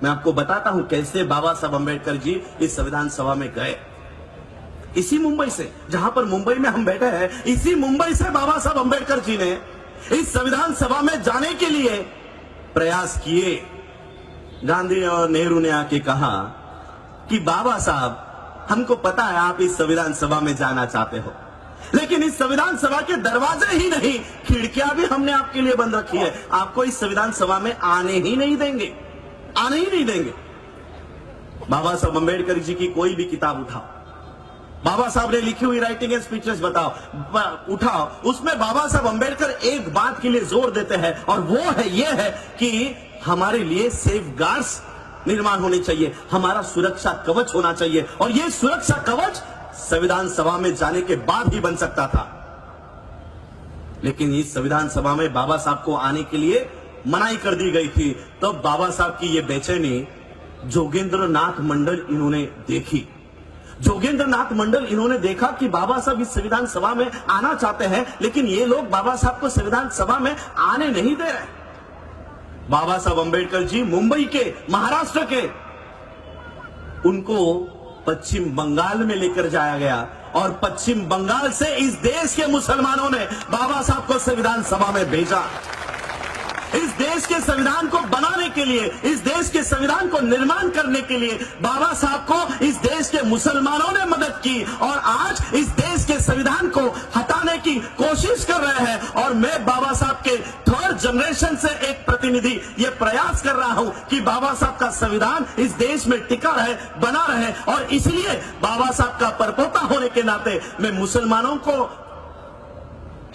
मैं आपको बताता हूं कैसे बाबा साहब अंबेडकर जी इस संविधान सभा में गए। इसी मुंबई से, जहां पर मुंबई में हम बैठे हैं, इसी मुंबई से बाबा साहब अंबेडकर जी ने इस संविधान सभा में जाने के लिए प्रयास किए। गांधी और नेहरू ने आके कहा कि बाबा साहब, हमको पता है आप इस संविधान सभा में जाना चाहते हो, लेकिन इस संविधान सभा के दरवाजे ही नहीं, खिड़कियां भी हमने आपके लिए बंद रखी है। आपको इस संविधान सभा में आने ही नहीं देंगे, आने ही नहीं देंगे। बाबा साहब अंबेडकर जी की कोई भी किताब उठाओ, बाबा साहब ने लिखी हुई राइटिंग एंड स्पीचेस बताओ, उठाओ, उसमें बाबा साहब अंबेडकर एक बात के लिए जोर देते हैं, और वो है ये है कि हमारे लिए सेफ गार्ड्स निर्माण होने चाहिए, हमारा सुरक्षा कवच होना चाहिए, और ये सुरक्षा कवच संविधान सभा में जाने के बाद ही बन सकता था। लेकिन इस संविधान सभा में बाबा साहब को आने के लिए मनाही कर दी गई थी। तो बाबा साहब की ये बेचैनी जोगेंद्र नाथ मंडल इन्होंने देखी। जोगेंद्र नाथ मंडल इन्होंने देखा कि बाबा साहब इस संविधान सभा में आना चाहते हैं, लेकिन ये लोग बाबा साहब को संविधान सभा में आने नहीं दे रहे। बाबा साहब अंबेडकर जी मुंबई के, महाराष्ट्र के, उनको पश्चिम बंगाल में लेकर जाया गया, और पश्चिम बंगाल से इस देश के मुसलमानों ने बाबा साहब को संविधान सभा में भेजा। इस देश के संविधान को बनाने के लिए, इस देश के संविधान को निर्माण करने के लिए बाबा साहब को इस देश के मुसलमानों ने मदद की, और आज इस देश के संविधान को हटाने की कोशिश कर रहे हैं। और मैं बाबा साहब के थर्ड जनरेशन से एक प्रतिनिधि ये प्रयास कर रहा हूं कि बाबा साहब का संविधान इस देश में टिका रहे, बना रहे, और इसलिए बाबा साहब का परपोता होने के नाते मैं मुसलमानों को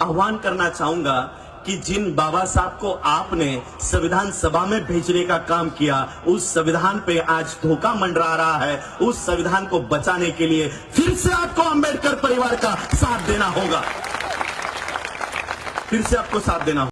आह्वान करना चाहूंगा कि जिन बाबा साहब को आपने संविधान सभा में भेजने का काम किया, उस संविधान पे आज धोखा मंडरा रहा है। उस संविधान को बचाने के लिए फिर से आपको अंबेडकर परिवार का साथ देना होगा, फिर से आपको साथ देना होगा।